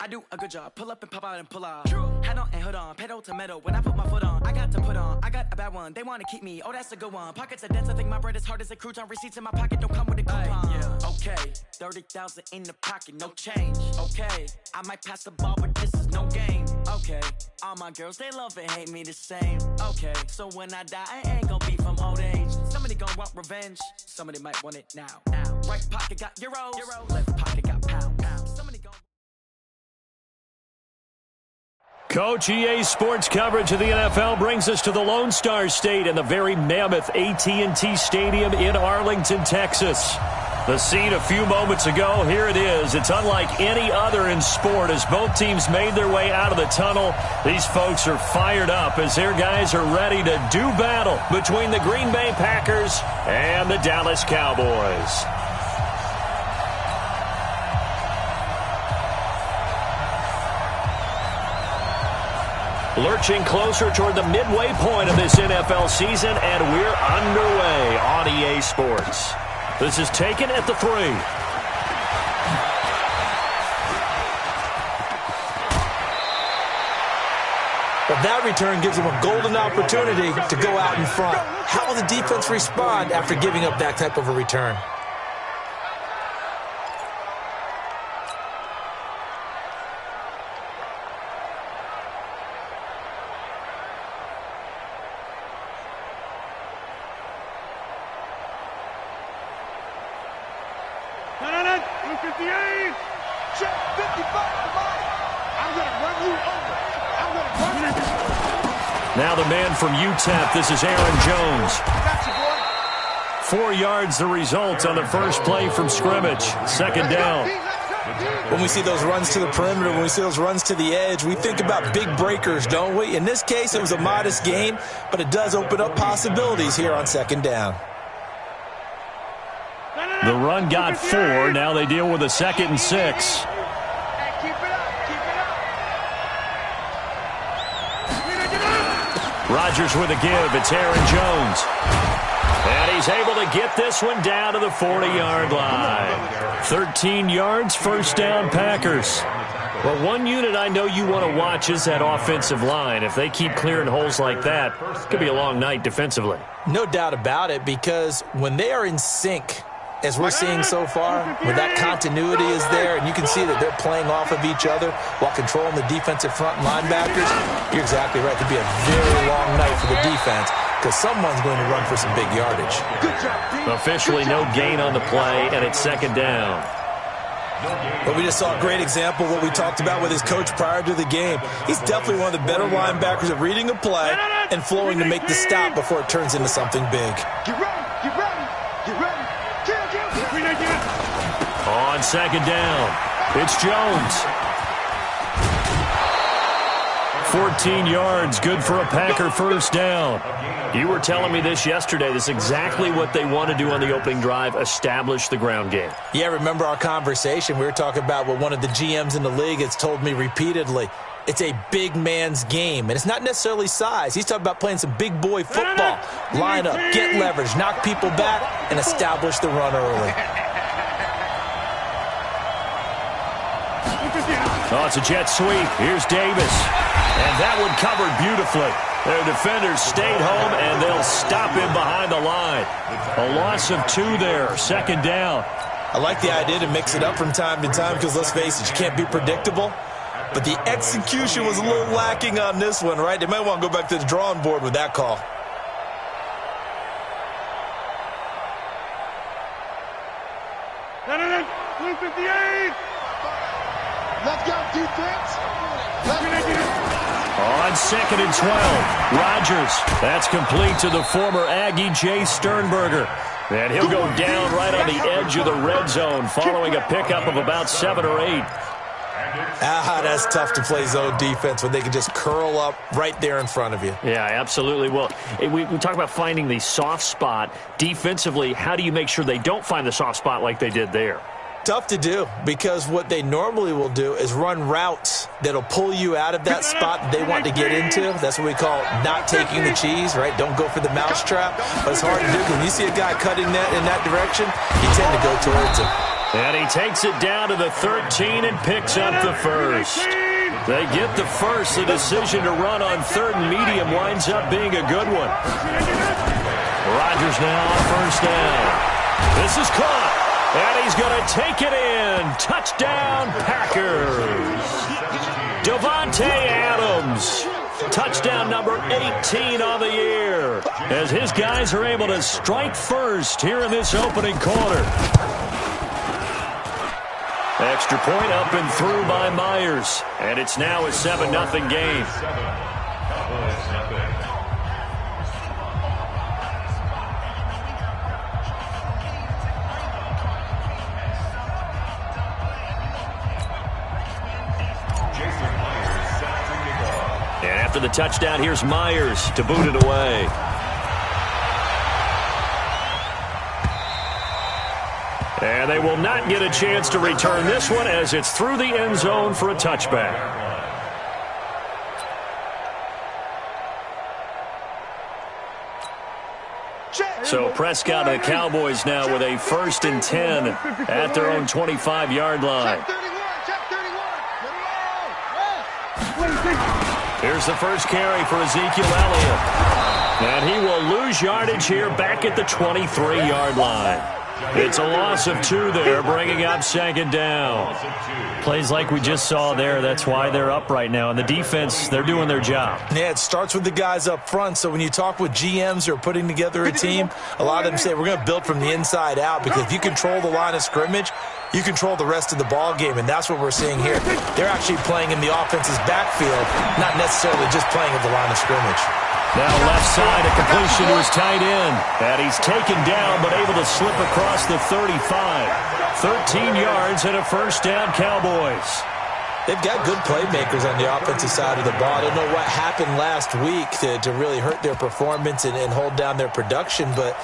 I do a good job. Pull up and pop out and pull off. Head on and hood on, pedal to metal. When I put my foot on, I got to put on. I got a bad one. They want to keep me. Oh, that's a good one. Pockets are dense. I think my bread is hard as a crouton. Receipts in my pocket don't come with a coupon. Yeah. Okay, 30,000 in the pocket, no change. Okay, I might pass the ball, but this is no game. Okay, all my girls they love and hate me the same. Okay, so when I die, I ain't gonna be from old age. Somebody gonna want revenge. Somebody might want it now. Right pocket got euros. Left pocket got pounds. Somebody gonna. Coach, EA Sports coverage of the NFL brings us to the Lone Star State and the very mammoth AT&T Stadium in Arlington, Texas. The scene a few moments ago, here it is. It's unlike any other in sport as both teams made their way out of the tunnel. These folks are fired up as their guys are ready to do battle between the Green Bay Packers and the Dallas Cowboys. Lurching closer toward the midway point of this NFL season, and we're underway on EA Sports. This is taken at the 3. But that return gives them a golden opportunity to go out in front. How will the defense respond after giving up that type of a return? Now the man from UTEP, this is Aaron Jones. 4 yards the result on the first play from scrimmage. Second down. When we see those runs to the perimeter, when we see those runs to the edge, we think about big breakers, don't we? In this case, it was a modest gain, but it does open up possibilities here on second down. The run got 4. Now they deal with a 2nd and 6. Rodgers with a give. It's Aaron Jones. And he's able to get this one down to the 40-yard line. 13 yards, first down, Packers. Well, one unit I know you want to watch is that offensive line. If they keep clearing holes like that, it could be a long night defensively. No doubt about it, because when they are in sync, as we're seeing so far, when that continuity is there and you can see that they're playing off of each other while controlling the defensive front linebackers, you're exactly right. It could be a very long night for the defense because someone's going to run for some big yardage. Officially no gain on the play, and it's second down. But we just saw a great example of what we talked about with his coach prior to the game. He's definitely one of the better linebackers at reading a play and flowing to make the stop before it turns into something big. Get ready, get ready, get ready. On second down, it's Jones. 14 yards, good for a Packer first down. You were telling me this yesterday. This is exactly what they want to do on the opening drive, establish the ground game. Yeah, remember our conversation. We were talking about what one of the GMs in the league has told me repeatedly. It's a big man's game, and it's not necessarily size. He's talking about playing some big boy football. Line up, get leverage, knock people back, and establish the run early. Oh, it's a jet sweep. Here's Davis. And that one covered beautifully. Their defenders stayed home, and they'll stop him behind the line. A loss of 2 there, second down. I like the idea to mix it up from time to time because, let's face it, you can't be predictable. But the execution was a little lacking on this one, right? They might want to go back to the drawing board with that call. Blue 58. Let's go, defense. On second and 12, Rodgers. That's complete to the former Aggie Jay Sternberger. And he'll go down right on the edge of the red zone following a pickup of about 7 or 8. That's tough to play zone defense when they can just curl up right there in front of you. Yeah, absolutely. Well, we talk about finding the soft spot. Defensively, how do you make sure they don't find the soft spot like they did there? Tough to do, because what they normally will do is run routes that'll pull you out of that spot that they want to get into. That's what we call not taking the cheese, right? Don't go for the mousetrap. But it's hard to do. When you see a guy cutting that in that direction, you tend to go towards him. And he takes it down to the 13 and picks up the first. They get the first. The decision to run on 3rd and medium winds up being a good one. Rodgers now on first down. This is caught. And he's going to take it in. Touchdown, Packers. Davante Adams. Touchdown number 18 on the year. As his guys are able to strike first here in this opening quarter. Extra point up and through by Myers. And it's now a 7-0 game. And after the touchdown, here's Myers to boot it away. And they will not get a chance to return this one as it's through the end zone for a touchback. So Prescott and the Cowboys now with a 1st and 10 at their own 25-yard line. Here's the first carry for Ezekiel Elliott. And he will lose yardage here back at the 23-yard line. It's a loss of 2 there, bringing up 2nd down. Plays like we just saw there. That's why they're up right now. And the defense, they're doing their job. Yeah, it starts with the guys up front. So when you talk with GMs who are putting together a team, a lot of them say we're going to build from the inside out, because if you control the line of scrimmage, you control the rest of the ball game, and that's what we're seeing here. They're actually playing in the offense's backfield, not necessarily just playing at the line of scrimmage. Now left side, a completion to his tight end. And he's taken down, but able to slip across the 35. 13 yards and a first down, Cowboys. They've got good playmakers on the offensive side of the ball. I don't know what happened last week to really hurt their performance and hold down their production, but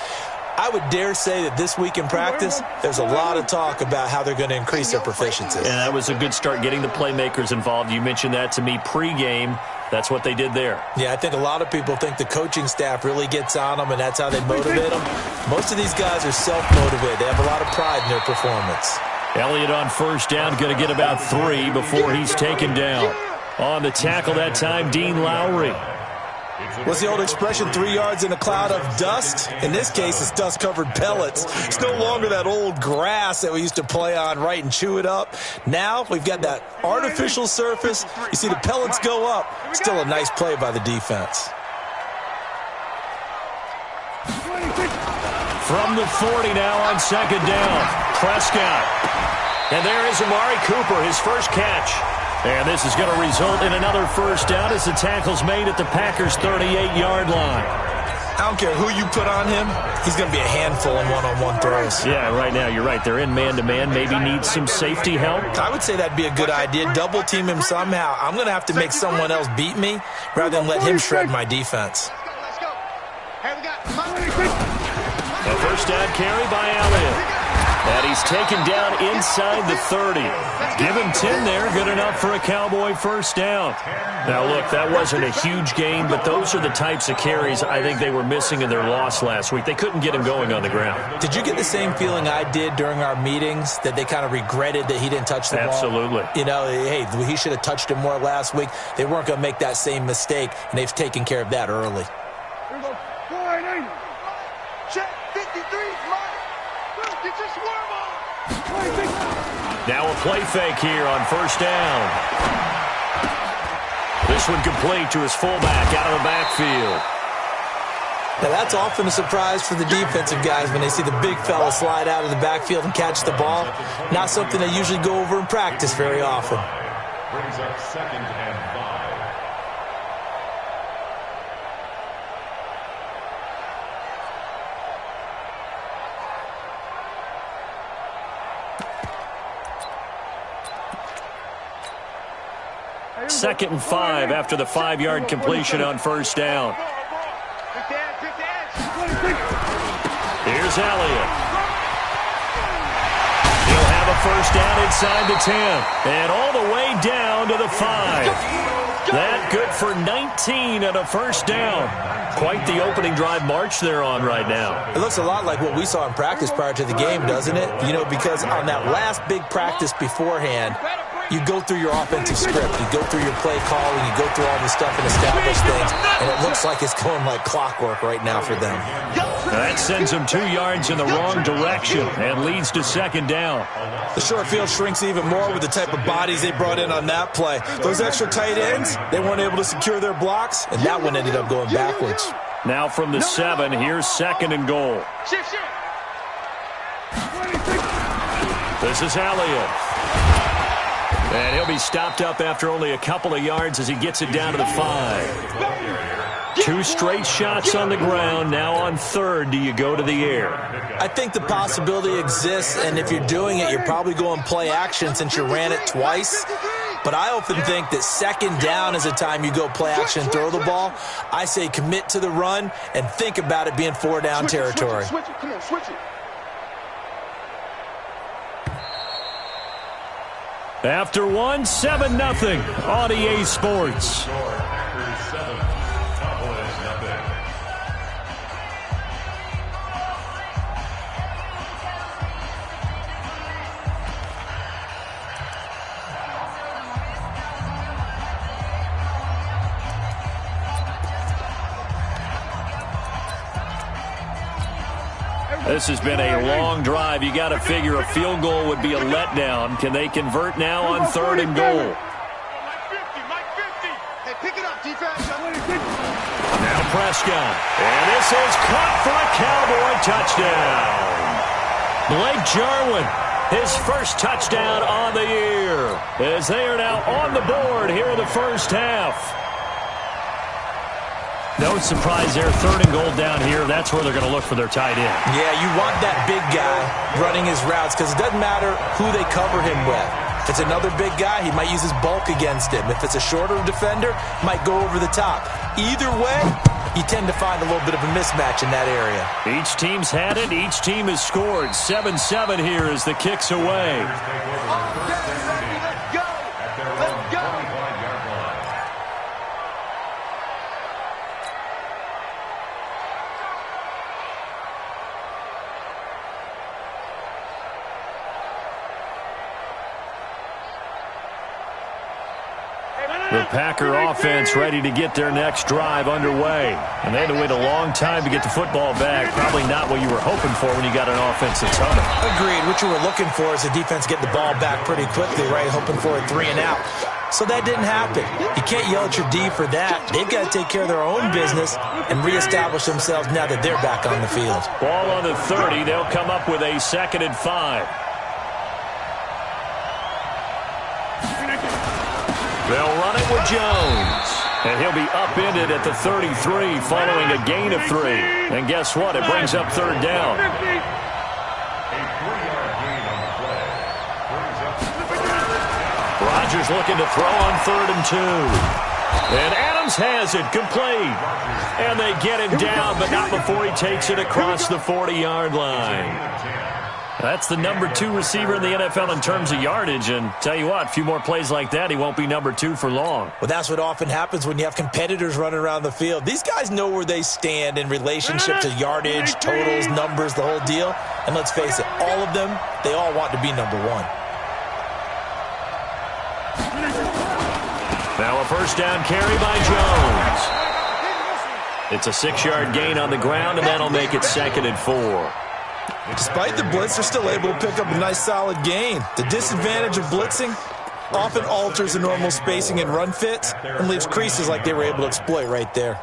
I would dare say that this week in practice, there's a lot of talk about how they're going to increase their proficiency. And that was a good start, getting the playmakers involved. You mentioned that to me pregame. That's what they did there. Yeah, I think a lot of people think the coaching staff really gets on them, and that's how they motivate them. Most of these guys are self-motivated. They have a lot of pride in their performance. Elliott on first down, going to get about 3 before he's taken down. On the tackle that time, Dean Lowry. What's the old expression, 3 yards in a cloud of dust? In this case, it's dust-covered pellets. It's no longer that old grass that we used to play on, right, and chew it up. Now we've got that artificial surface. You see the pellets go up. Still a nice play by the defense. From the 40 now on 2nd down, Prescott. And there is Amari Cooper, his first catch. And this is going to result in another first down as the tackle's made at the Packers' 38-yard line. I don't care who you put on him, he's going to be a handful in one-on-one throws. Yeah, right now, you're right. They're in man-to-man. Maybe need some safety help. I would say that'd be a good idea. Double-team him somehow. I'm going to have to make someone else beat me rather than let him shred my defense. A first down carry by Elliott. And he's taken down inside the 30. Give him 10 there. Good enough for a Cowboy first down. Now, look, that wasn't a huge gain, but those are the types of carries I think they were missing in their loss last week. They couldn't get him going on the ground. Did you get the same feeling I did during our meetings, that they kind of regretted that he didn't touch the ball? Absolutely. You know, hey, he should have touched him more last week. They weren't going to make that same mistake, and they've taken care of that early. Here we go. 480. Check 53. You just warm up. Now a play fake here on first down. This one complete to his fullback out of the backfield. Now that's often a surprise for the defensive guys when they see the big fella slide out of the backfield and catch the ball. Not something they usually go over in practice very often. Brings up 2nd and 5. Second and 5 after the 5-yard completion on first down. Here's Elliott. He'll have a first down inside the 10. And all the way down to the 5. That good for 19 and a first down. Quite the opening drive march they're on right now. It looks a lot like what we saw in practice prior to the game, doesn't it? You know, because on that last big practice beforehand, you go through your offensive script, you go through your play calling, you go through all the stuff and establish things, and it looks like it's going like clockwork right now for them. That sends them 2 yards in the wrong direction and leads to second down. The short field shrinks even more with the type of bodies they brought in on that play. Those extra tight ends, they weren't able to secure their blocks, and that one ended up going backwards. Now from the 7, here's second and goal. This is Elliott. And he'll be stopped up after only a couple of yards as he gets it down to the 5. 2 straight shots on the ground. Now on third, do you go to the air? I think the possibility exists, and if you're doing it, you're probably going play action since you ran it twice. But I often think that second down is a time you go play action and throw the ball. I say commit to the run and think about it being 4-down territory. Switch it. Come on, switch it. After 1, 7-0 on EA Sports. Packers 7, Cowboys nothing. This has been a long drive. You got to figure a field goal would be a letdown. Can they convert now on third and goal? Mike 50. Hey, pick it up, defense. Now Prescott. And this is caught for a Cowboy touchdown. Blake Jarwin, his first touchdown on the year, as they are now on the board here in the first half. No surprise there, third and goal down here. That's where they're going to look for their tight end. Yeah, you want that big guy running his routes because it doesn't matter who they cover him with. If it's another big guy, he might use his bulk against him. If it's a shorter defender, might go over the top. Either way, you tend to find a little bit of a mismatch in that area. Each team's had it. Each team has scored. 7-7 here as the kick's away. The Packer offense ready to get their next drive underway. And they had to wait a long time to get the football back. Probably not what you were hoping for when you got an offense that's humming. Agreed. What you were looking for is the defense getting the ball back pretty quickly, right? Hoping for a 3 and out. So that didn't happen. You can't yell at your D for that. They've got to take care of their own business and reestablish themselves now that they're back on the field. Ball on the 30. They'll come up with a 2nd and 5. They'll run it with Jones. And he'll be upended at the 33 following a gain of 3. And guess what? It brings up third down. A 3-yard gain on the play. Brings up Rodgers looking to throw on 3rd and 2. And Adams has it complete. And they get him down, but not before he takes it across the 40-yard line. That's the number 2 receiver in the NFL in terms of yardage. And tell you what, a few more plays like that, he won't be number 2 for long. Well, that's what often happens when you have competitors running around the field. These guys know where they stand in relationship to yardage, totals, numbers, the whole deal. And let's face it, all of them, they all want to be number 1. Now a first down carry by Jones. It's a 6-yard gain on the ground, and that'll make it 2nd and 4. Despite the blitz, they're still able to pick up a nice solid gain. The disadvantage of blitzing often alters the normal spacing and run fits and leaves creases like they were able to exploit right there.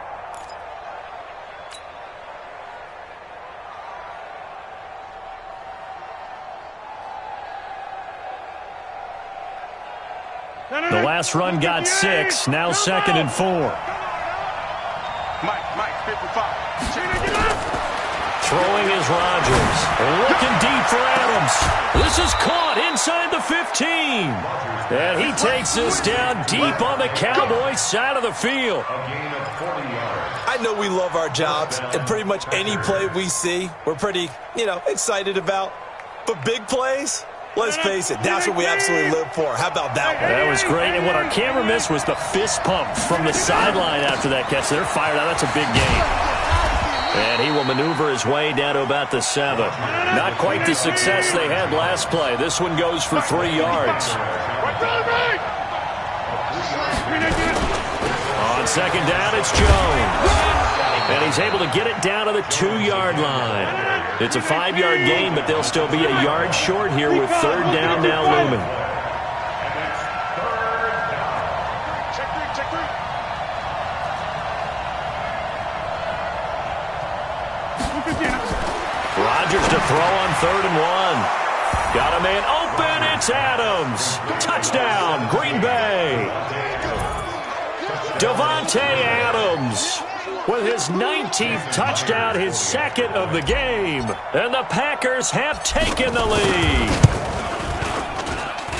The last run got 6, now 2nd and 4. Mike 55. Throwing is Rodgers. Looking deep for Adams. This is caught inside the 15. And he takes this down deep on the Cowboys side of the field. I know we love our jobs, and pretty much any play we see, we're pretty, excited about. But big plays, Let's face it, that's what we absolutely live for. How about that one? That was great. And what our camera missed was the fist pump from the sideline after that catch. They're fired out. That's a big game. And he will maneuver his way down to about the 7. Not quite the success they had last play. This one goes for 3 yards. On second down, it's Jones. And he's able to get it down to the 2-yard line. It's a 5-yard gain, but they'll still be a yard short here with third down now looming. Rodgers to throw on 3rd and 1. Got a man open. It's Adams. Touchdown, Green Bay. Davante Adams with his 19th touchdown, his 2nd of the game. And the Packers have taken the lead.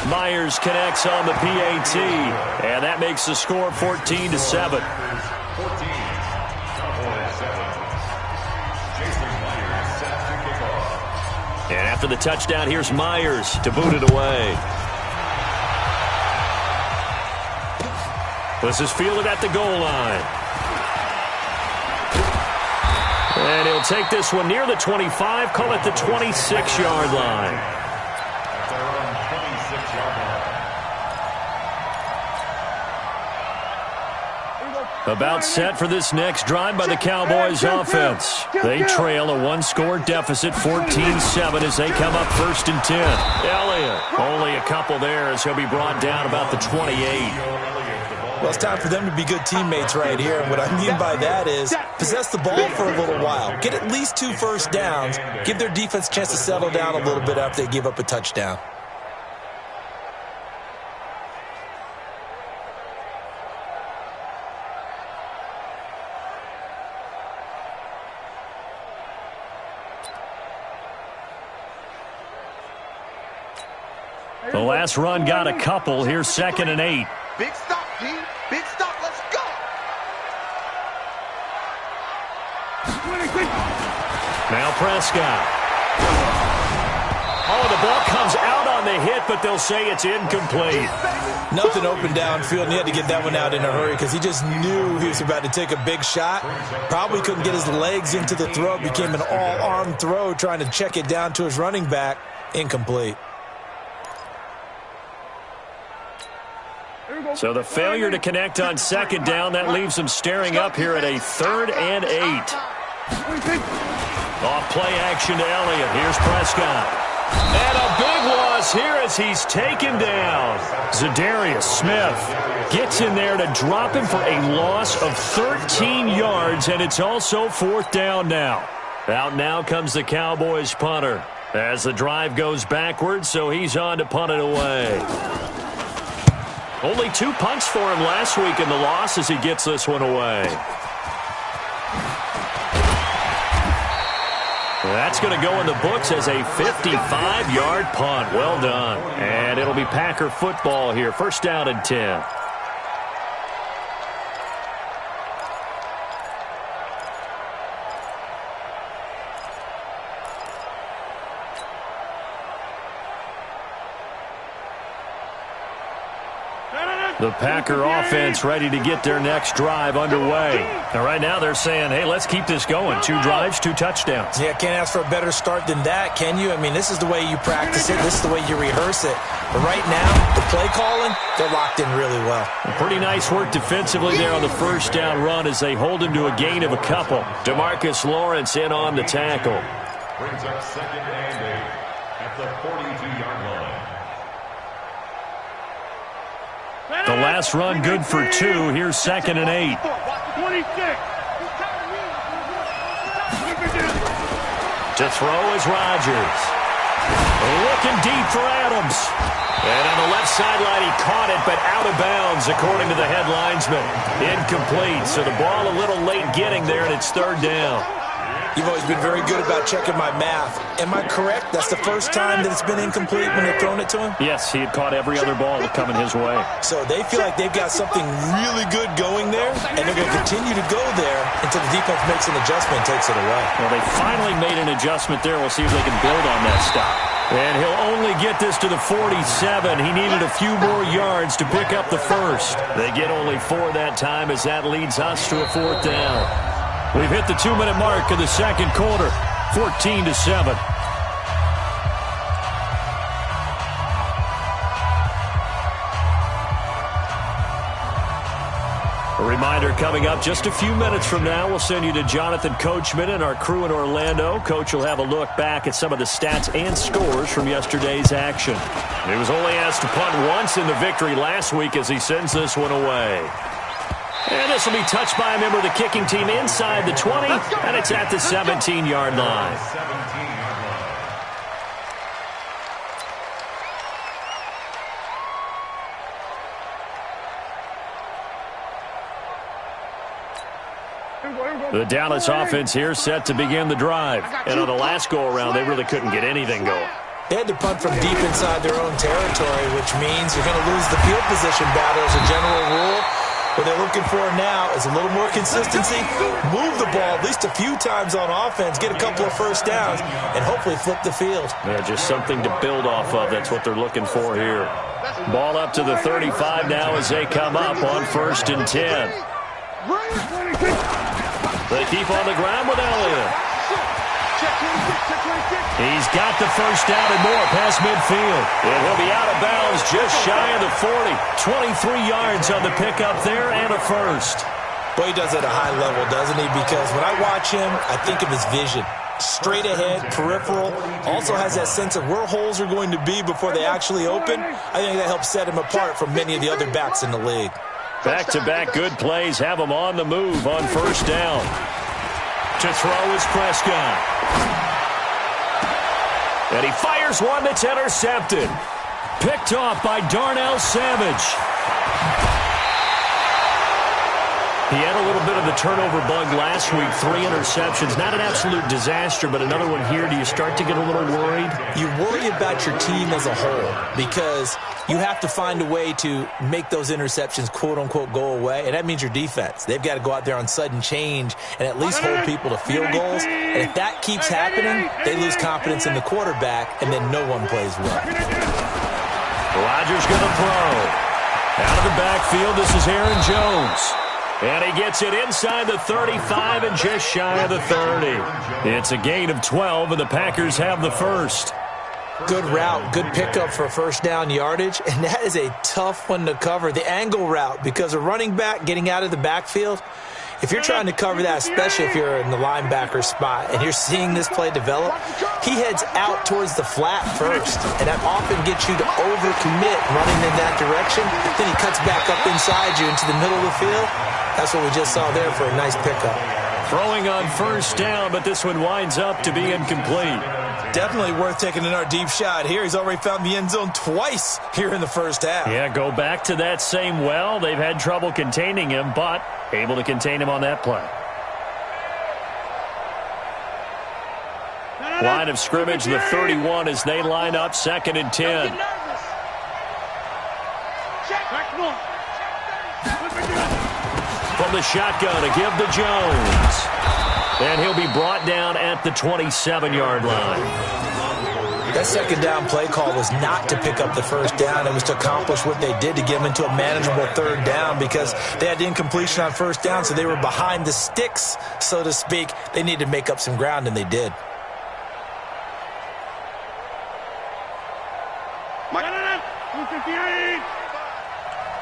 Myers connects on the PAT, and that makes the score 14-7. And after the touchdown, here's Myers to boot it away. This is fielded at the goal line. And he'll take this one near the 25, call it the 26-yard line. About set for this next drive by the Cowboys offense. They trail a 1-score deficit, 14-7, as they come up 1st and 10. Elliott, only a couple there as he'll be brought down about the 28. Well, it's time for them to be good teammates right here. And what I mean by that is possess the ball for a little while. Get at least 2 first downs. Give their defense a chance to settle down a little bit after they give up a touchdown. The last run got a couple. Here's 2nd and 8. Big stop, D. Big stop. Let's go. Now Prescott. Oh, the ball comes out on the hit, but they'll say it's incomplete. Nothing open downfield, and he had to get that one out in a hurry because he just knew he was about to take a big shot. Probably couldn't get his legs into the throw. Became an all-arm throw trying to check it down to his running back. Incomplete. So the failure to connect on 2nd down, that leaves them staring up here at a 3rd and 8. Off play action to Elliott. Here's Prescott. And a big loss here as he's taken down. Za'Darius Smith gets in there to drop him for a loss of 13 yards, and it's also 4th down now. Out now comes the Cowboys punter as the drive goes backwards, so he's on to punt it away. Only 2 punts for him last week in the loss as he gets this one away. That's going to go in the books as a 55-yard punt. Well done. And it'll be Packer football here. 1st down and 10. The Packer offense ready to get their next drive underway. And right now they're saying, hey, let's keep this going. 2 drives, 2 touchdowns. Yeah, can't ask for a better start than that, can you? I mean, this is the way you practice it. This is the way you rehearse it. But right now, the play calling, they're locked in really well. Pretty nice work defensively there on the 1st down run as they hold him to a gain of a couple. DeMarcus Lawrence in on the tackle. Brings up 2nd and 8 at the 42-yard line. The last run good for 2. Here's 2nd and 8. 26. To throw is Rodgers. Looking deep for Adams. And on the left sideline, he caught it, but out of bounds, according to the head linesman. Incomplete, so the ball a little late getting there, and it's 3rd down. You've always been very good about checking my math. Am I correct? That's the first time that it's been incomplete when they've thrown it to him? Yes, he had caught every other ball coming his way. So they feel like they've got something really good going there, and they're going to continue to go there until the defense makes an adjustment and takes it away. Well, they finally made an adjustment there. We'll see if they can build on that stop. And he'll only get this to the 47. He needed a few more yards to pick up the first. They get only 4 that time as that leads us to a 4th down. We've hit the 2-minute mark of the second quarter, 14-7. A reminder coming up just a few minutes from now, we'll send you to Jonathan Coachman and our crew in Orlando. Coach will have a look back at some of the stats and scores from yesterday's action. He was only asked to punt once in the victory last week as he sends this one away. And this will be touched by a member of the kicking team inside the 20, and it's at the 17-yard line. The Dallas offense here set to begin the drive. And on the last go-around, they really couldn't get anything going. They had to punt from deep inside their own territory, which means you're going to lose the field position battle as a general rule. What they're looking for now is a little more consistency, move the ball at least a few times on offense, get a couple of first downs, and hopefully flip the field. Yeah, just something to build off of. That's what they're looking for here. Ball up to the 35 now as they come up on 1st and 10. They keep on the ground with Elliott. He's got the first down and more past midfield. And he'll be out of bounds just shy of the 40. 23 yards on the pickup there and a first. Boy, he does it at a high level, doesn't he? Because when I watch him, I think of his vision. Straight ahead, peripheral. Also has that sense of where holes are going to be before they actually open. I think that helps set him apart from many of the other backs in the league. Back-to-back good plays have him on the move on 1st down. To throw is Prescott. And he fires one that's intercepted. Picked off by Darnell Savage. He had a little bit of the turnover bug last week. 3 interceptions. Not an absolute disaster, but another one here. Do you start to get a little worried? You worry about your team as a whole because you have to find a way to make those interceptions, quote-unquote, go away, and that means your defense. They've got to go out there on sudden change and at least hold people to field goals. And if that keeps happening, they lose confidence in the quarterback, and then no one plays well. Rodgers going to throw. Out of the backfield, this is Aaron Jones. And he gets it inside the 35 and just shy of the 30. It's a gain of 12, and the Packers have the first. Good route, good pickup for first down yardage, and that is a tough one to cover. The angle route, because a running back getting out of the backfield, if you're trying to cover that, especially if you're in the linebacker spot and you're seeing this play develop, he heads out towards the flat first, and that often gets you to overcommit running in that direction. Then he cuts back up inside you into the middle of the field. That's what we just saw there for a nice pickup. Throwing on 1st down, but this one winds up to be incomplete. Definitely worth taking another deep shot here. He's already found the end zone twice here in the first half. Yeah, go back to that same well. They've had trouble containing him, but able to contain him on that play. Line of scrimmage, the 31 as they line up 2nd and 10. From the shotgun, a give to Jones. And he'll be brought down at the 27-yard line. That second down play call was not to pick up the first down. It was to accomplish what they did to get them into a manageable 3rd down because they had incompletion on 1st down, so they were behind the sticks, so to speak. They needed to make up some ground, and they did.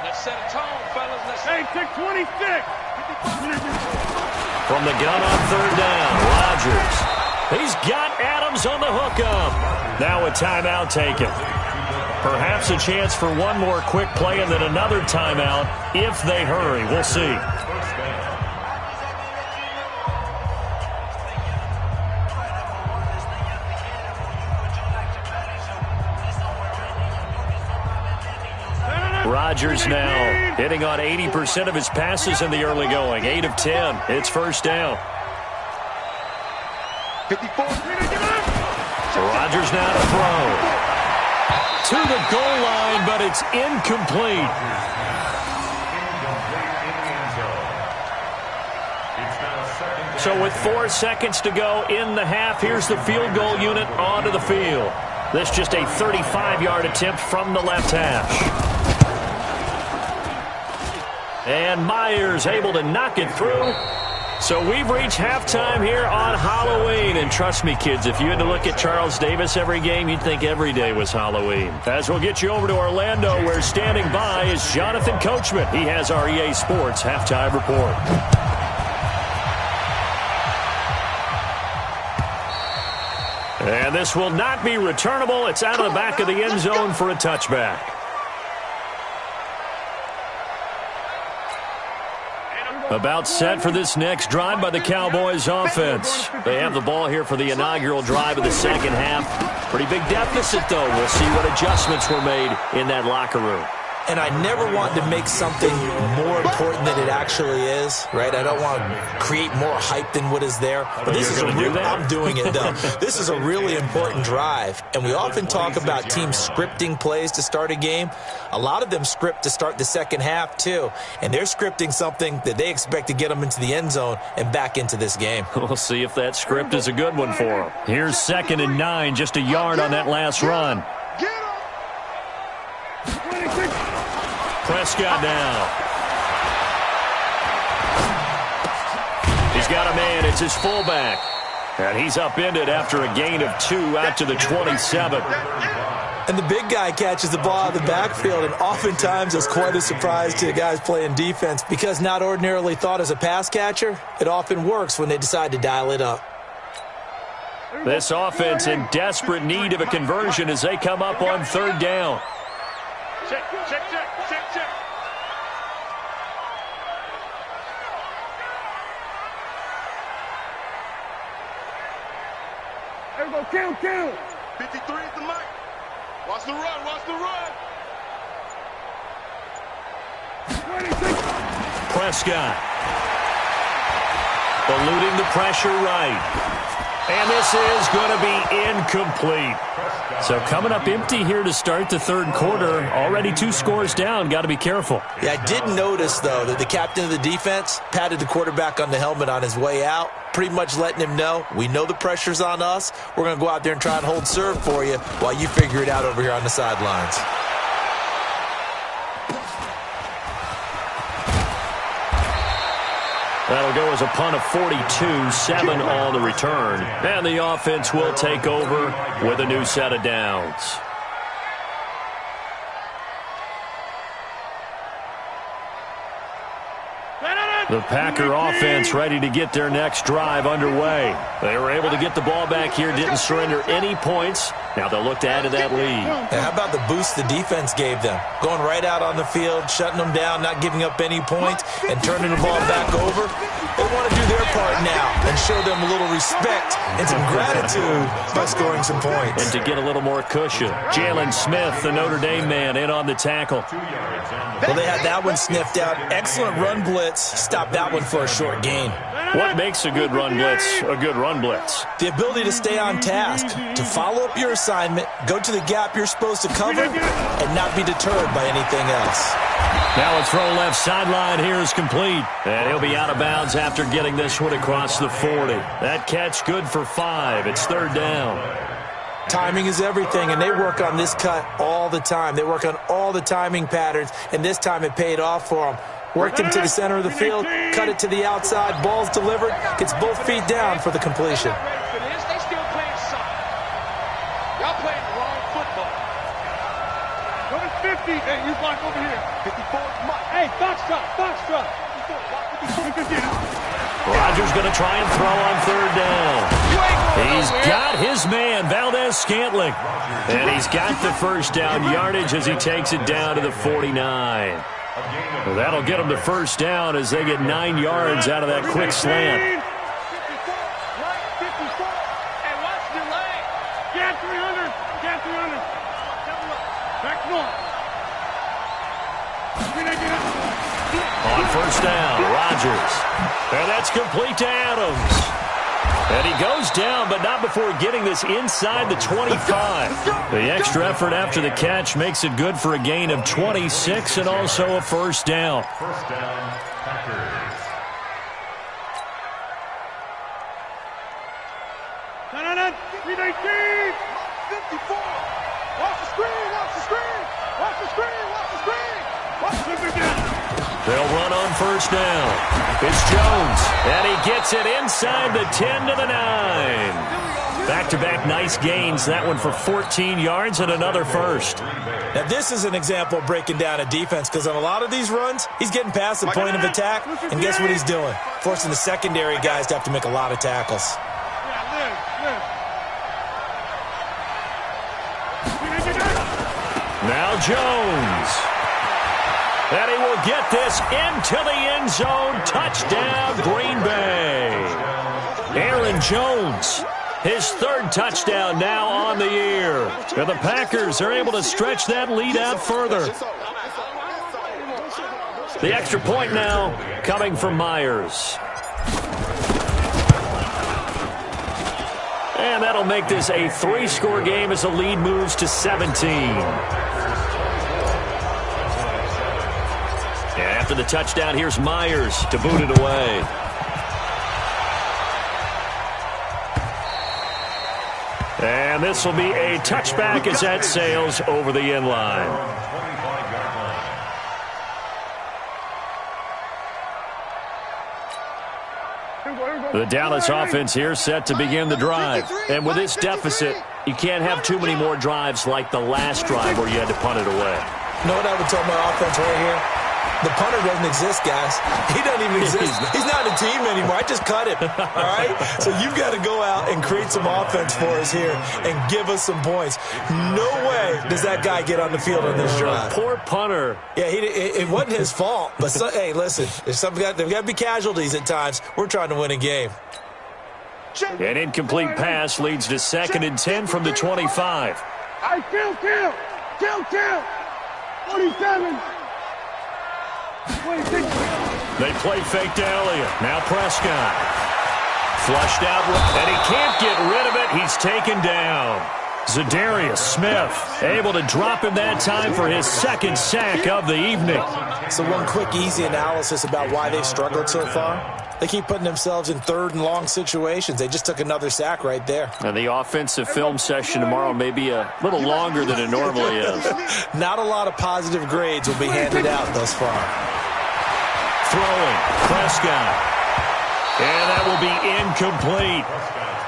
Let's set a tone, fellas. Hey, take 26. From the gun on 3rd down, Rodgers. He's got Adams on the hookup. Now a timeout taken. Perhaps a chance for one more quick play and then another timeout if they hurry. We'll see. Rodgers now hitting on 80% of his passes in the early going. 8 of 10. It's 1st down. 54. Rodgers now to throw. To the goal line, but it's incomplete. So with 4 seconds to go in the half, here's the field goal unit onto the field. This just a 35-yard attempt from the left hash. And Myers able to knock it through. So we've reached halftime here on Halloween. And trust me, kids, if you had to look at Charles Davis every game, you'd think every day was Halloween. As we'll get you over to Orlando, where standing by is Jonathan Coachman. He has our EA Sports halftime report. And this will not be returnable. It's out of the back of the end zone for a touchback. About set for this next drive by the Cowboys offense. They have the ball here for the inaugural drive of the second half. Pretty big deficit, though. We'll see what adjustments were made in that locker room. And I never want to make something more important than it actually is, right? I don't want to create more hype than what is there. But this is I'm doing it, though. This is a really important drive. And we often talk about teams scripting plays to start a game. A lot of them script to start the second half, too. And they're scripting something that they expect to get them into the end zone and back into this game. We'll see if that script is a good one for them. Here's 2nd and 9, just a yard on that last run. Prescott now. He's got a man. It's his fullback. And he's upended after a gain of 2 out to the 27. And the big guy catches the ball out of the backfield, and oftentimes it's quite a surprise to the guys playing defense because not ordinarily thought as a pass catcher, it often works when they decide to dial it up. This offense in desperate need of a conversion as they come up on 3rd down. Check. Everybody count. 53 is the mic. Watch the run. 26. Prescott. Eluding the pressure right. And this is going to be incomplete. So coming up empty here to start the 3rd quarter. Already 2 scores down. Got to be careful. Yeah, I did notice, though, that the captain of the defense patted the quarterback on the helmet on his way out, pretty much letting him know, we know the pressure's on us. We're going to go out there and try and hold serve for you while you figure it out over here on the sidelines. That'll go as a punt of 42, 7 on the return. And the offense will take over with a new set of downs. The Packer offense ready to get their next drive underway. They were able to get the ball back here, didn't surrender any points. Now they'll look to add to that lead. And how about the boost the defense gave them? Going right out on the field, shutting them down, not giving up any points, and turning the ball back over. They want to do their part now and show them a little respect and some gratitude by scoring some points. And to get a little more cushion, Jalen Smith, the Notre Dame man, in on the tackle. Well, they had that one sniffed out. Excellent run blitz. Stopped that one for a short gain. What makes a good run blitz a good run blitz? The ability to stay on task, to follow up your assignment, go to the gap you're supposed to cover, and not be deterred by anything else. Now a throw left sideline here is complete. And he'll be out of bounds after getting this one across the 40. That catch good for 5. It's 3rd down. Timing is everything, and they work on this cut all the time. They work on all the timing patterns, and this time it paid off for them. Worked him to the center of the field, cut it to the outside, ball's delivered, gets both feet down for the completion. They still playing soccer. Y'all playing the wrong football. Number 50. Hey, you block over here. 54 is Mike. Hey, foxtrot. Rodgers going to try and throw on 3rd down. He's got his man, Valdez-Scantling. And he's got the first down yardage as he takes it down to the 49. Well, that'll get them to 1st down as they get 9 yards out of that quick slant. 54, right, 54. Hey, watch the leg. Get 300. Back north. On 1st down, Rodgers. And that's complete to Adams. And he goes down, but not before getting this inside the 25. The extra effort after the catch makes it good for a gain of 26 and also a first down. First down, Packers. No. 319. 54. Watch the screen. Watch the screen. Watch the screen. Watch the screen. Watch the screen. They'll run on first down. It's Jones, and he gets it inside the 10 to the 9. Back-to-back nice gains. That one for 14 yards and another first. Now, this is an example of breaking down a defense because on a lot of these runs, he's getting past the point of attack, and guess what he's doing? Forcing the secondary guys to have to make a lot of tackles. Now Jones. And he will get this into the end zone. Touchdown, Green Bay. Aaron Jones, his third touchdown now on the year. And the Packers are able to stretch that lead out further. The extra point now coming from Myers. And that'll make this a 3-score game as the lead moves to 17. After the touchdown, here's Myers to boot it away. And this will be a touchback as that sails over the end line. The Dallas offense here set to begin the drive. And with this deficit, you can't have too many more drives like the last drive where you had to punt it away. You know what I would tell my offense right here? The punter doesn't exist, guys. He doesn't even exist. He's not a team anymore. I just cut him, all right? So you've got to go out and create some offense for us here and give us some points. No way does that guy get on the field on this drive. Poor punter. Yeah, it wasn't his fault. But, hey, listen, there's there's got to be casualties at times. We're trying to win a game. An incomplete pass leads to 2nd and 10 from the 25. I kill. 47. 26. They play fake to Elliott. Now Prescott. Flushed out, and he can't get rid of it. He's taken down. Zadarius Smith able to drop him that time for his 2nd sack of the evening. So one quick, easy analysis about why they've struggled so far. They keep putting themselves in 3rd and long situations. They just took another sack right there. And the offensive film session tomorrow may be a little longer than it normally is. Not a lot of positive grades will be handed out thus far. Throwing, Prescott. And that will be incomplete.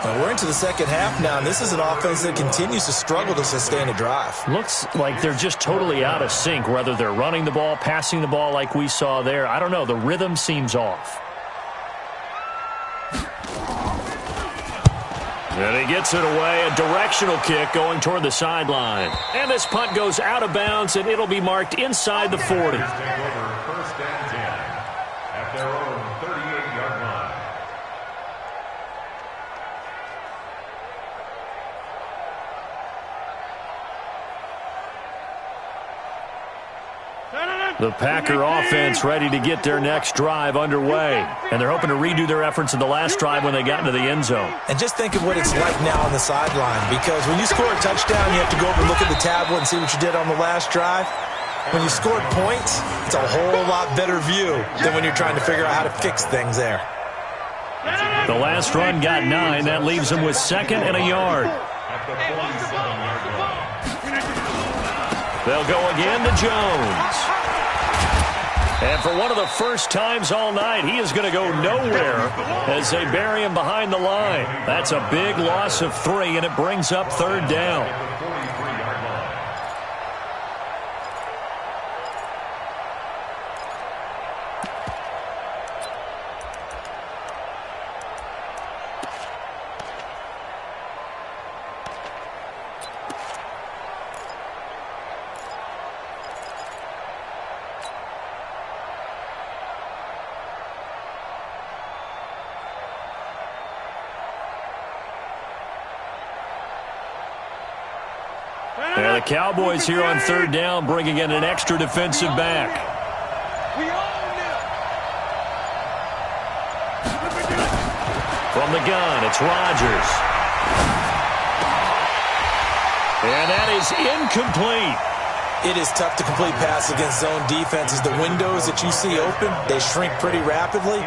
Well, we're into the second half now, and this is an offense that continues to struggle to sustain a drive. Looks like they're just totally out of sync, whether they're running the ball, passing the ball like we saw there. I don't know. The rhythm seems off. And he gets it away, a directional kick going toward the sideline. And this punt goes out of bounds, and it'll be marked inside the 40. Take over 1st and 10 at their own 38-yard line. The Packer offense ready to get their next drive underway. And they're hoping to redo their efforts in the last drive when they got into the end zone. And just think of what it's like now on the sideline, because when you score a touchdown, you have to go over and look at the tablet and see what you did on the last drive. When you scored points, it's a whole lot better view than when you're trying to figure out how to fix things there. The last run got 9. That leaves them with 2nd and a yard. At the 47-yard line. They'll go again to Jones. And for one of the first times all night, he is going to go nowhere as they bury him behind the line. That's a big loss of 3, and it brings up 3rd down. And the Cowboys here on 3rd down bringing in an extra defensive back. From the gun, it's Rodgers. And that is incomplete. It is tough to complete pass against zone defenses. The windows that you see open, they shrink pretty rapidly.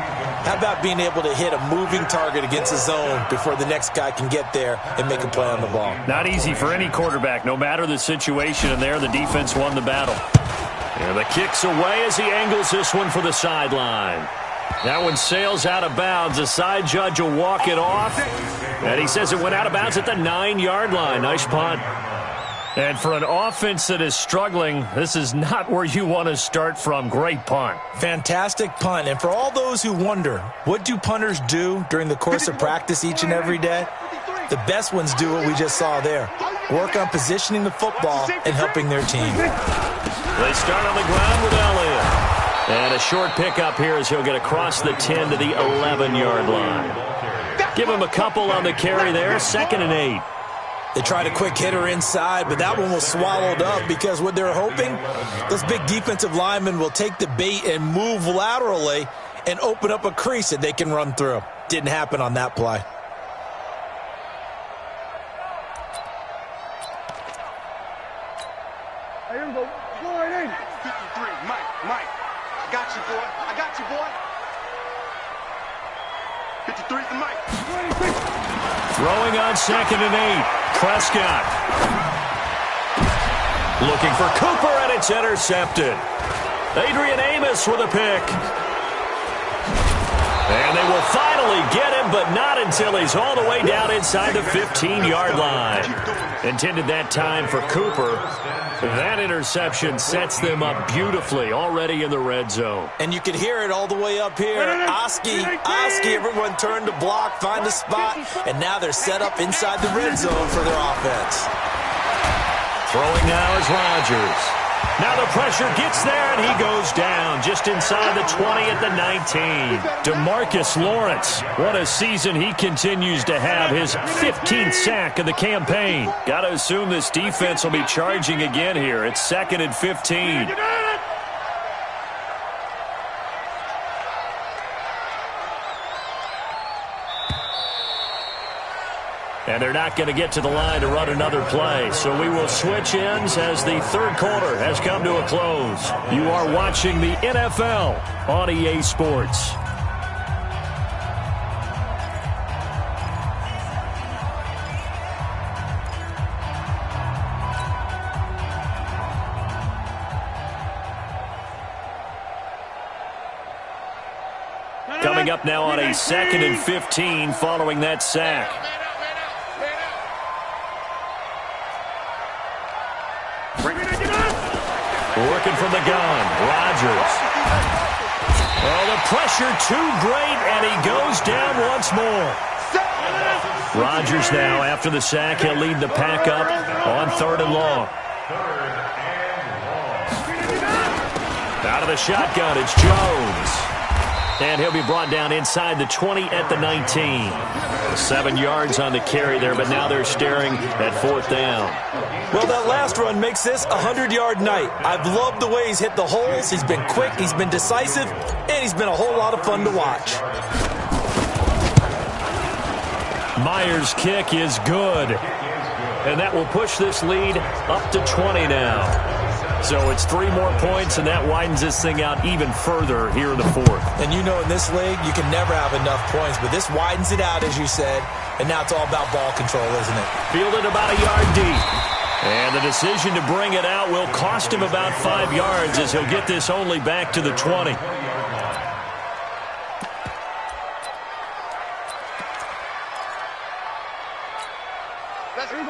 How about being able to hit a moving target against a zone before the next guy can get there and make a play on the ball? Not easy for any quarterback, no matter the situation, and there the defense won the battle. And the kick's away as he angles this one for the sideline. That one sails out of bounds. The side judge will walk it off, and he says it went out of bounds at the 9-yard line. Nice punt. And for an offense that is struggling, this is not where you want to start from. Great punt. Fantastic punt. And for all those who wonder, what do punters do during the course of practice each and every day? The best ones do what we just saw there. Work on positioning the football and helping their team. They start on the ground with Elliott. And a short pickup here as he'll get across the 10 to the 11-yard line. Give him a couple on the carry there. 2nd and 8. They tried a quick hitter inside, but that one was swallowed up because what they're hoping, those big defensive linemen will take the bait and move laterally and open up a crease that they can run through. Didn't happen on that play. Hey, here we go. Go right in. 53, Mike. I got you, boy. 53 to Mike. Throwing on 2nd and 8. Prescott. Looking for Cooper, and it's intercepted. Adrian Amos with a pick. And they will finally get him, but not until he's all the way down inside the 15-yard line. Intended that time for Cooper. That interception sets them up beautifully already in the red zone. And you can hear it all the way up here. Oski, everyone turned to block, find a spot, and now they're set up inside the red zone for their offense. Throwing now is Rodgers. Now the pressure gets there, and he goes down just inside the 20 at the 19. DeMarcus Lawrence, what a season he continues to have. His 15th sack of the campaign. Got to assume this defense will be charging again here. It's 2nd and 15. And they're not going to get to the line to run another play. So we will switch ends as the third quarter has come to a close. You are watching the NFL on EA Sports. Coming up now on a 2nd and 15 following that sack. Working from the gun, Rodgers. Oh, the pressure too great, and he goes down once more. Rodgers now, after the sack, he'll lead the pack up on 3rd and long. Out of the shotgun, it's Jones. And he'll be brought down inside the 20 at the 19. 7 yards on the carry there, but now they're staring at 4th down. Well, that last run makes this a 100-yard night. I've loved the way he's hit the holes. He's been quick, he's been decisive, and he's been a whole lot of fun to watch. Myers' kick is good. And that will push this lead up to 20 now. So it's 3 more points, and that widens this thing out even further here in the 4th. And you know in this league, you can never have enough points, but this widens it out, as you said, and now it's all about ball control, isn't it? Fielded about a yard deep. And the decision to bring it out will cost him about 5 yards as he'll get this only back to the 20.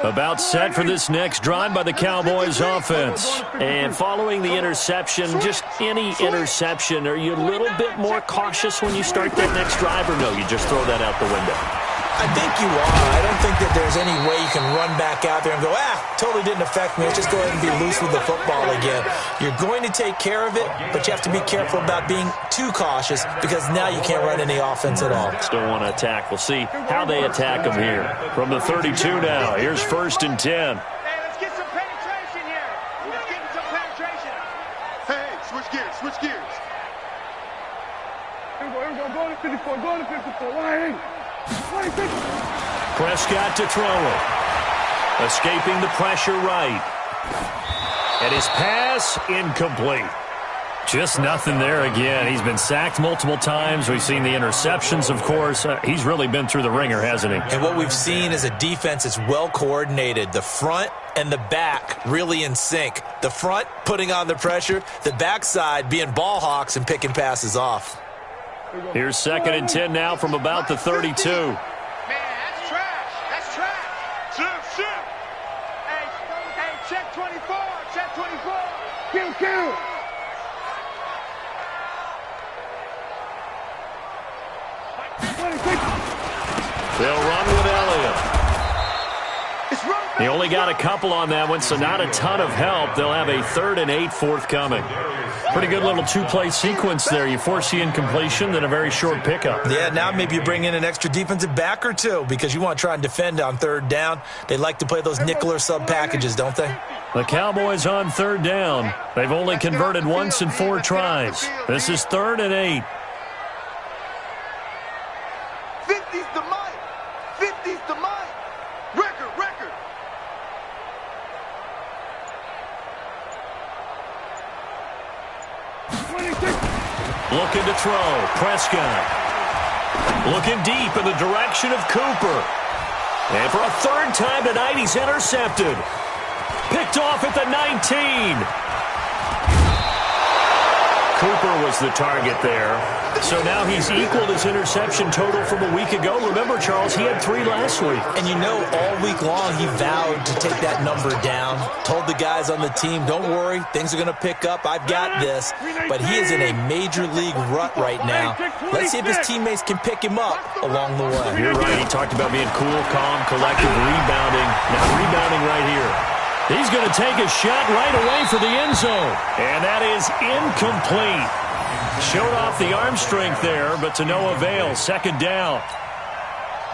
About set for this next drive by the Cowboys offense. And following the interception, just any interception, are you a little bit more cautious when you start that next drive, or no, you just throw that out the window? I think you are. I don't think that there's any way you can run back out there and go, totally didn't affect me. Let's just go ahead and be loose with the football again. You're going to take care of it, but you have to be careful about being too cautious because now you can't run any offense at all. Still want to attack. We'll see how they attack them here. From the 32 now, here's 1st and 10. Hey, let's get some penetration here. Let's get some penetration. Hey, switch gears. Here we go. Go to 54. Right in. Prescott to throw it. Escaping the pressure right. And his pass incomplete. Just nothing there again. He's been sacked multiple times. We've seen the interceptions, of course. He's really been through the ringer, hasn't he? And what we've seen is a defense that's well coordinated. The front and the back really in sync. The front putting on the pressure. The backside being ball hawks and picking passes off. Here's 2nd and 10 now from about the 32. Man, that's trash. That's trash. Shift. Hey, check 24. Check 24. Kill. They'll run with Elliott. He only got a couple on that one, so not a ton of help. They'll have a 3rd and 8 forthcoming. Pretty good little two-play sequence there. You force the incompletion, then a very short pickup. Yeah, now maybe you bring in an extra defensive back or two because you want to try and defend on 3rd down. They like to play those nickel or sub packages, don't they? The Cowboys on 3rd down. They've only converted once in 4 tries. This is 3rd and 8. 50's the mic. 50's the mic. Record. Looking to throw. Prescott. Looking deep in the direction of Cooper. And for a 3rd time tonight, he's intercepted. Picked off at the 19. Cooper was the target there. So now he's equaled his interception total from a week ago. Remember, Charles, he had 3 last week. And you know, all week long he vowed to take that number down. Told the guys on the team, don't worry, things are going to pick up. I've got this. But he is in a major league rut right now. Let's see if his teammates can pick him up along the way. You're right. He talked about being cool, calm, collective, rebounding. Now rebounding right here. He's going to take a shot right away for the end zone. And that is incomplete. Showed off the arm strength there, but to no avail. 2nd down.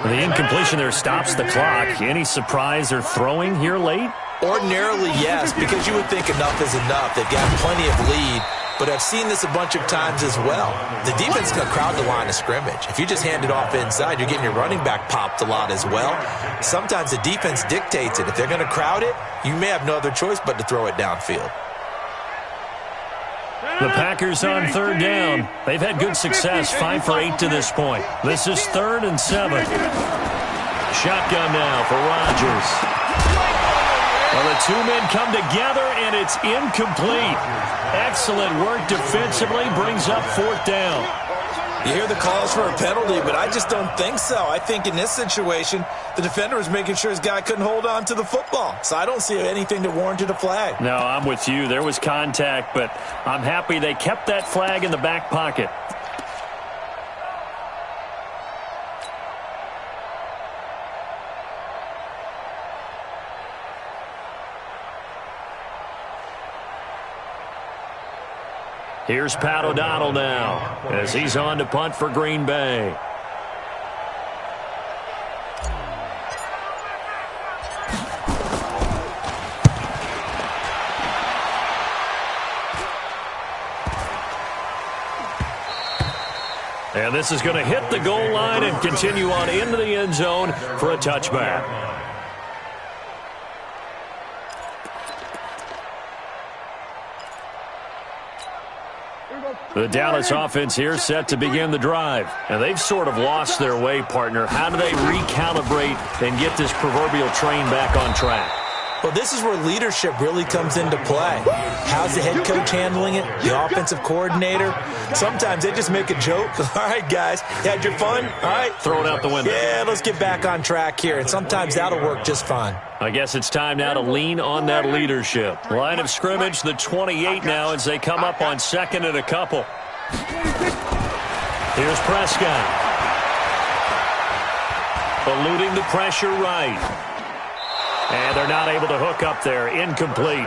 The incompletion there stops the clock. Any surprise or throwing here late? Ordinarily, yes, because you would think enough is enough. They've got plenty of lead, but I've seen this a bunch of times as well. The defense is going to crowd the line of scrimmage. If you just hand it off inside, you're getting your running back popped a lot as well. Sometimes the defense dictates it. If they're going to crowd it, you may have no other choice but to throw it downfield. The Packers on 3rd down. They've had good success, 5 for 8 to this point. This is 3rd and 7. Shotgun now for Rodgers. Well, the 2 men come together, and it's incomplete. Excellent work defensively, brings up 4th down. You hear the calls for a penalty, but I just don't think so. I think in this situation, the defender was making sure his guy couldn't hold on to the football. So I don't see anything that warranted a flag. No, I'm with you. There was contact, but I'm happy they kept that flag in the back pocket. Here's Pat O'Donnell now as he's on to punt for Green Bay. And this is going to hit the goal line and continue on into the end zone for a touchback. The Dallas offense here set to begin the drive. And they've sort of lost their way, partner. How do they recalibrate and get this proverbial train back on track? Well, this is where leadership really comes into play. How's the head coach handling it? The offensive coordinator? Sometimes they just make a joke. All right, guys, you had your fun? All right. Throw it out the window. Yeah, let's get back on track here. And sometimes that'll work just fine. I guess it's time now to lean on that leadership. Line of scrimmage, the 28 now as they come up on 2nd and a couple. Here's Prescott. Eluding the pressure right. And they're not able to hook up there. Incomplete.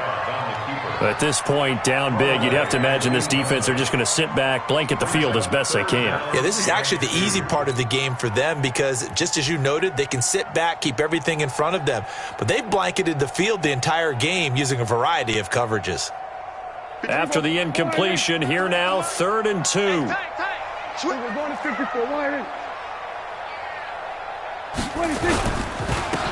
At this point, down big, you'd have to imagine this defense, they're just going to sit back, blanket the field as best they can. Yeah, this is actually the easy part of the game for them because, just as you noted, they can sit back, keep everything in front of them. But they've blanketed the field the entire game using a variety of coverages. After the incompletion, here now, 3rd and 2. We're going to 54.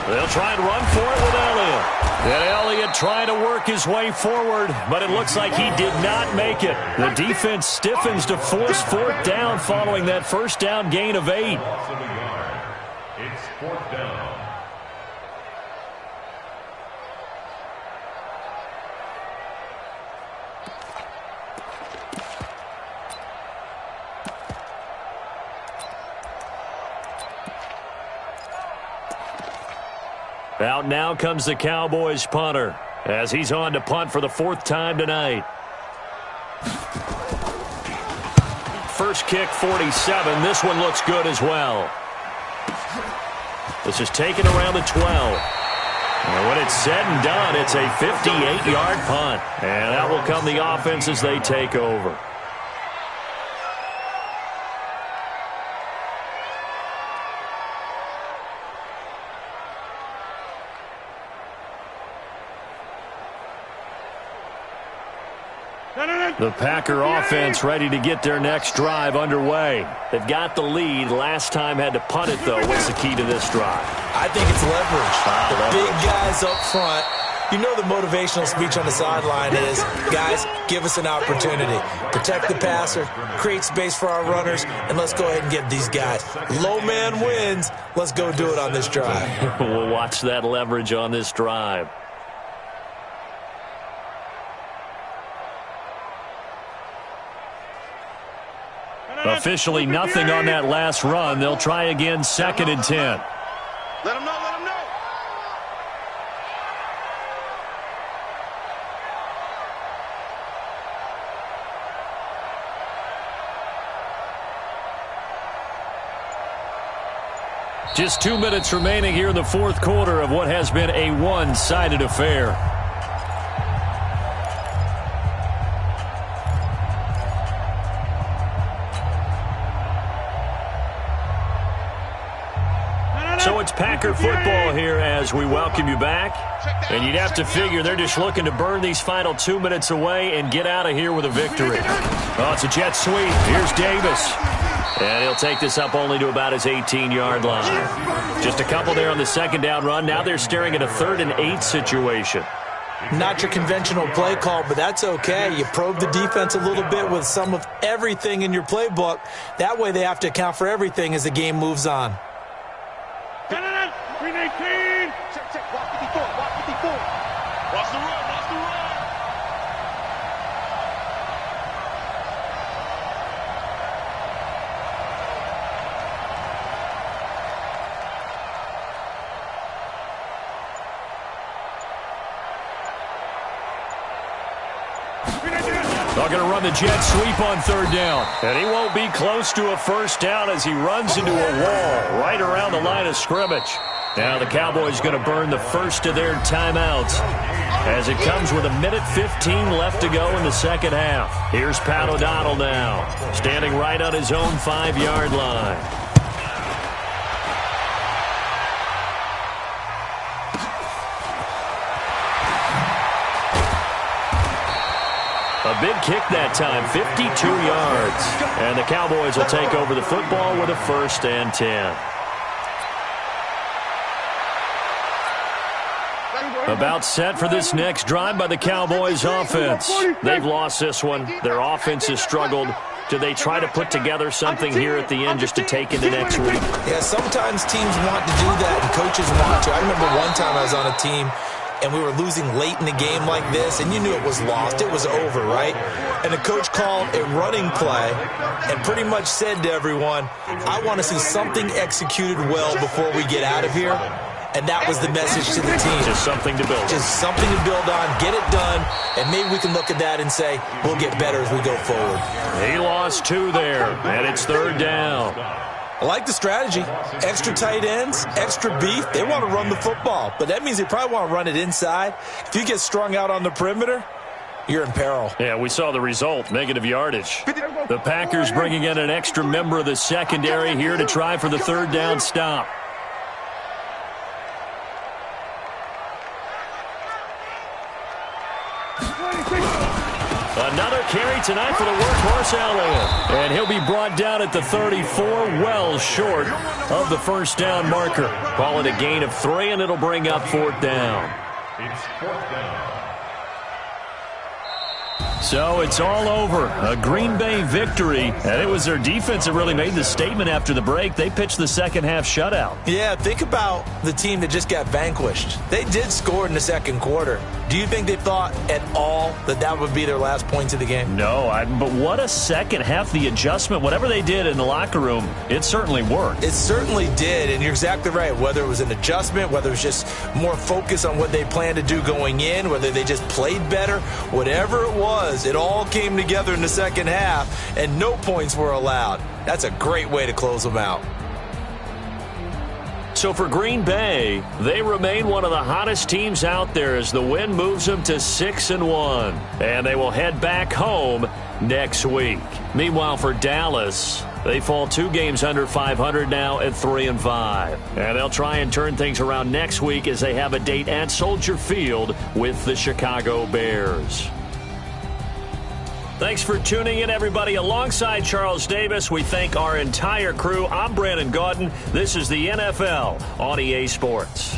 They'll try and run for it with Elliott. And Elliott trying to work his way forward, but it looks like he did not make it. The defense stiffens to force fourth down following that first down gain of 8. It's fourth down. Out now comes the Cowboys punter as he's on to punt for the 4th time tonight. First kick, 47. This one looks good as well. This is taken around the 12. And when it's said and done, it's a 58-yard punt. And that will come the offense as they take over. The Packer offense ready to get their next drive underway. They've got the lead. Last time had to punt it, though. What's the key to this drive? I think it's leverage. The big guys up front. You know the motivational speech on the sideline is, guys, give us an opportunity. Protect the passer, create space for our runners, and let's go ahead and get these guys. Low man wins. Let's go do it on this drive. We'll watch that leverage on this drive. Officially nothing on that last run. They'll try again, 2nd and 10. Let him know, let him know. Just 2 minutes remaining here in the 4th quarter of what has been a one-sided affair. So it's Packer football here as we welcome you back. And you'd have to figure they're just looking to burn these final 2 minutes away and get out of here with a victory. Oh, it's a jet sweep. Here's Davis. And he'll take this up only to about his 18-yard line. Just a couple there on the 2nd down run. Now they're staring at a 3rd and 8 situation. Not your conventional play call, but that's okay. You probe the defense a little bit with some of everything in your playbook. That way they have to account for everything as the game moves on. 319. Check. Watch 54. Watch the run. They're going to run the jet sweep on 3rd down. And he won't be close to a first down as he runs into a wall right around the line of scrimmage. Now the Cowboys going to burn the first of their timeouts as it comes with 1:15 left to go in the 2nd half. Here's Pat O'Donnell now, standing right on his own 5-yard line. A big kick that time, 52 yards. And the Cowboys will take over the football with a 1st and 10. About set for this next drive by the Cowboys offense. They've lost this one. Their offense has struggled. Do they try to put together something here at the end just to take into next week? Yeah, sometimes teams want to do that and coaches want to. I remember one time I was on a team and we were losing late in the game like this, and you knew it was lost. It was over, right? And the coach called a running play and pretty much said to everyone, I want to see something executed well before we get out of here. And that was the message to the team. Just something to build on. Just something to build on, get it done, and maybe we can look at that and say, we'll get better as we go forward. He lost 2 there, and it's 3rd down. I like the strategy. Extra tight ends, extra beef. They want to run the football, but that means they probably want to run it inside. If you get strung out on the perimeter, you're in peril. Yeah, we saw the result, negative yardage. The Packers bringing in an extra member of the secondary here to try for the 3rd down stop. Another carry tonight for the workhorse Elliott. And he'll be brought down at the 34, well short of the first down marker. Call it a gain of 3, and it'll bring up 4th down. It's 4th down. So it's all over. A Green Bay victory. And it was their defense that really made the statement after the break. They pitched the second half shutout. Yeah, think about the team that just got vanquished. They did score in the second quarter. Do you think they thought at all that that would be their last points of the game? No, but what a second half. The adjustment, whatever they did in the locker room, it certainly worked. It certainly did, and you're exactly right. Whether it was an adjustment, whether it was just more focus on what they planned to do going in, whether they just played better, whatever it was, it all came together in the second half, and no points were allowed. That's a great way to close them out. So for Green Bay, they remain one of the hottest teams out there as the win moves them to 6-1. And they will head back home next week. Meanwhile, for Dallas, they fall 2 games under 500 now at 3-5. And they'll try and turn things around next week as they have a date at Soldier Field with the Chicago Bears. Thanks for tuning in, everybody. Alongside Charles Davis, we thank our entire crew. I'm Brandon Gaudin. This is the NFL on EA Sports.